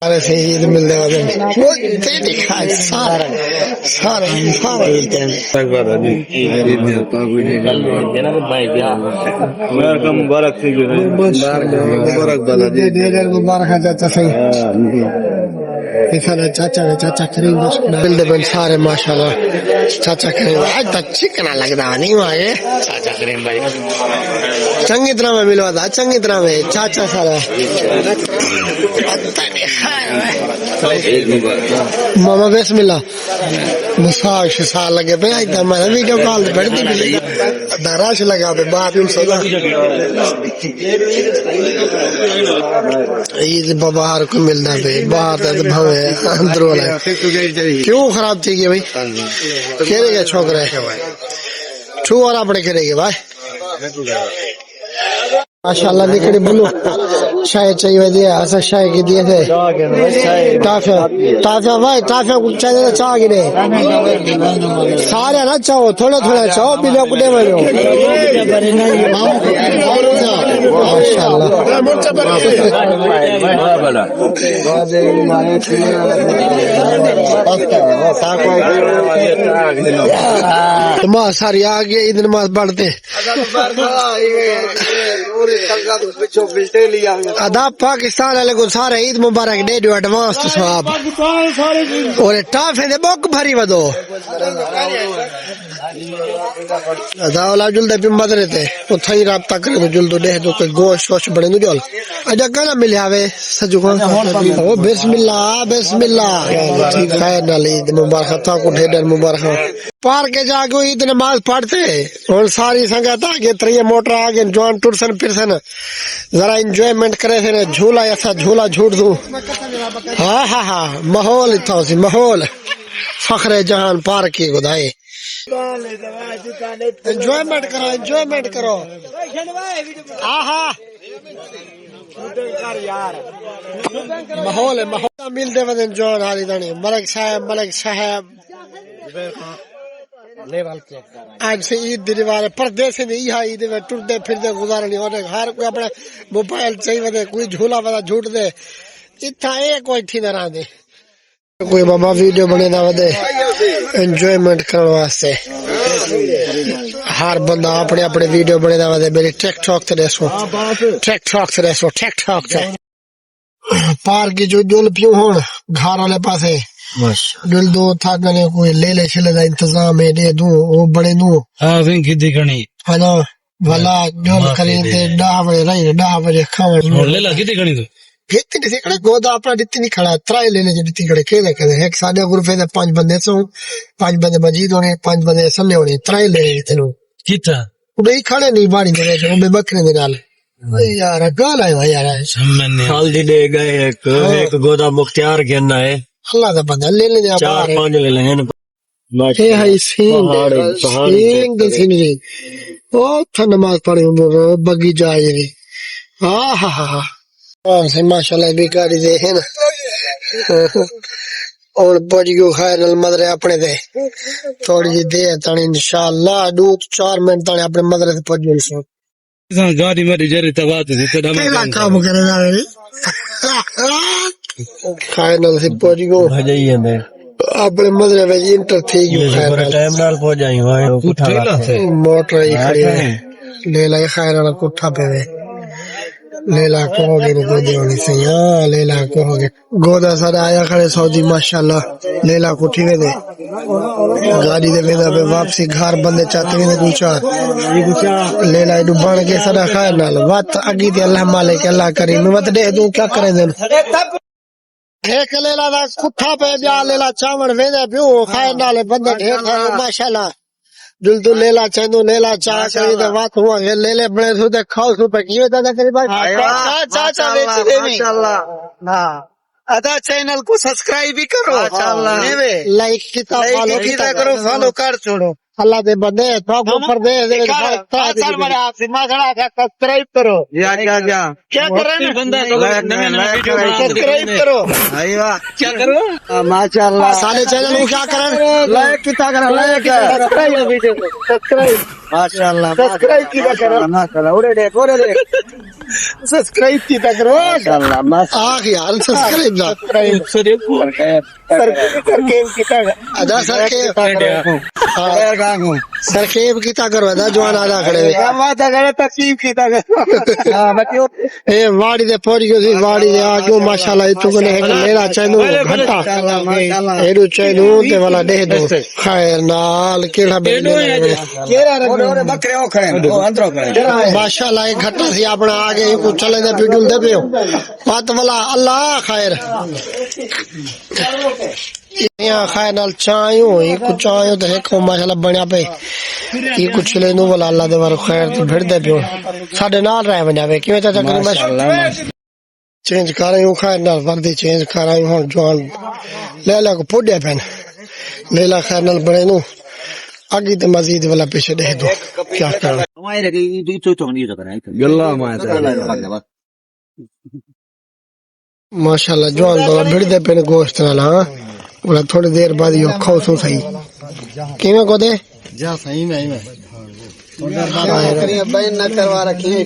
سارے سے عید ملنے والے وہ تیری کھائے سارے سارے سارے مبارک تھی مبارک ہے چاچا صحیح چاچا کریم ملتے بن سارے ماشاءاللہ چاچا کریم آج تک چکنا لگتا نہیں آئے چاچا کریم بھائی چنگی طرح میں ملوا تھا چنگی طرح میں چاچا سارا ماما بسم اللہ مساق شسال لگے پہ آئی تھا میں ویڈیو کال بڑھتی بھی دراش لگا پہ بات صدا عید باہر کو ملنا پہ باہر بھوے اندر والا کیوں خراب تھی گئی بھائی کہہ گے چھوکرے چھو اور اپنے کرے گے بھائی ماشاءاللہ نکڑی بلو شاہ چاہیے دیا ایسا شاہ کی دیے تھے ٹافیا ٹافیا بھائی ٹافیا کو چاہیے چاہ گرے سارے نہ چاہو تھوڑے تھوڑے چاہو بنا کو دے بھائی ماشاءاللہ نماز ساری آگے عید نماز پڑھتے ادا پاکستان والے کو سارے عید مبارک دے دو ایڈوانس تو صاحب اور ٹافے دے بک بھری ودو ادا والا جلدے پہ مدرے تے اتھائی رابطہ کرے تو جلدو دے دو کوئی گوشت ووشت بڑے نو جل اجا کنا ملے آوے سجو کو او بسم اللہ خیر نال عید مبارک تا کو ڈھیر مبارک پار کے جا کے عید نماز پڑھتے اور ساری سنگت آگے تری موٹر آگے جوان ٹرسن پھرسن ذرا انجوائمنٹ کرے تھے جھولا ایسا جھولا جھوٹ دوں ہاں ہاں ہاں ماحول تھا اسی ماحول فخر جہان پار کی گدائے انجوائمنٹ کرو ہاں ہاں ماحول ملتے بدن جوان حالی دانی ملک صاحب آج سے عید دی روایت پردے سے نہیں عید میں ٹرتے پھرتے گزارنی اور ہر کوئی اپنا موبائل چاہیے کوئی جھولا والا جھوٹ دے اتنا ایک کوئی تھی نہ رہا دے کوئی بابا ویڈیو بنے نہ ودے انجوائمنٹ کرنے واسطے ہر بندہ اپنے اپنے ویڈیو بنے نہ ودے میری ٹک ٹاک تے ریسو پار کی جو جول پیو ہون گھر والے پاسے جل دو تھا گنے کوئی لے لے چلے دا انتظام ہے دے دوں وہ بڑے دوں ہاں وین کی دیکھنی ہے نا والا جول کریں تے 10 بجے رہی 10 بجے کھاون لے لا کی دیکھنی تو کہتے نہیں کڑے گودا اپنا دتی نہیں کھڑا ترائے لے لے دتی کڑے کہے کہے ایک سادہ گروپے دے 5 بندے سو 5 بندے مجید ہونے 5 بندے سلے ہونے ترائے لے تینو کیتا نہیں کھڑے نہیں باڑی دے وچ میں بکرے دے نال یار گال ہے یار سال دی دے گئے ایک گودا مختار گنا ہے اللہ دا بندہ لے لے 4-5 لے لین اے ہائی سینگ سینری او تھا نماز پڑھی بگی جائے گی ہاں ہاں ہاں سے ماشاءاللہ بیکاری دے ہیں نا اور پوجیو خیر المدرے اپنے دے تھوڑی جی دے تانی انشاءاللہ 2-4 منٹ تانی اپنے مدرے سے پوجیو سو گاڑی میری جری تبات ہے پہلا کام کرنے والے خیر نال سے پوجیو بھجائیے میں اپنے مدرے میں انٹر تھی گیو خیر نال ٹائم نال پہنچ جائیں موٹر ہی کھڑی ہے لیلا خیر نال کٹھا پہ وے لیلا کہو گے گودے ہونی سی ہاں لیلا کہو گے گودا سارا آیا کھڑے سعودی ماشاءاللہ لیلا کٹھی وے دے گاڑی دے ویدا پہ واپسی گھر بندے چاہتے وے دو چار لیلا ایڈو بان کے سارا خیر نال وات اگی دی اللہ مالک اللہ کریم وات دے دوں کیا کریں دے ایک لیلا دا کٹھا پہ بیا لیلا چاون ویندے پیو خیر نال بندے ڈھیر ماشاءاللہ دل تو لیلا چندو لیلا چاہ کری دے وات ہوا گے لیلے بڑے سو دے کھاؤ سو پہ کیوے دادا کری بھائی چاچا ویچ دے ماشاءاللہ ادا چینل کو سبسکرائب بھی کرو ماشاءاللہ لائک کیتا کرو فالو کر چھوڑو اللہ دے بندے تو اوپر دے سر بڑا سماجڑا کا سبسکرائب کرو کیا کریں بندہ سبسکرائب کرو ایوا کیا کرو ماشاءاللہ سارے چینل کو کیا کریں لائک کیتا کرو لائک سبسکرائب ماشاءاللہ سبسکرائب کیتا کرو ماشاءاللہ اورے دیکھ سبسکرائب کیتا کرو ماشاءاللہ آخ یار سبسکرائب دا صرف سرکیب کیتا ادا سرکیب سرکیب کیتا کرو ادا جوان ادا کھڑے اے واڑی دے پوری کو سی واڑی دے آ کیوں ماشاءاللہ تو نے ایک میرا چینو گھٹا ایڈو چینو تے والا دے دو خیر نال کیڑا بکرے او کھڑے او اندروں کھڑے ماشاءاللہ ایک گھٹا سی اپنا آگے کو چلے دے پیڈل دے پیو بات والا اللہ خیر یہاں خیر نال چایوں یہ کچھ چایوں تے ایک ماشاءاللہ بنیا پے یہ کچھ لے نو والا اللہ دے وار خیر تے بھڑ دے پیو ساڈے نال رہ ونجا وے کیویں چاچا کرے میں چینج کر رہی ہوں خیر نال وردی چینج کر رہی ہوں جوان لیلا کو پوڈیا پین لیلا خیر نال بڑے نو آگے تے مزید والا پیچھے دے دو کیا کرنا ہمارے کی تو نہیں تو کرے گلا ماں ماشاءاللہ جوان بڑا بھڑ دے پین گوشت نال ہاں بڑا تھوڑی دیر بعد یہ کھاؤ سو صحیح کیویں کو دے جا صحیح میں تھوڑا بین نہ کروا رکھی ہے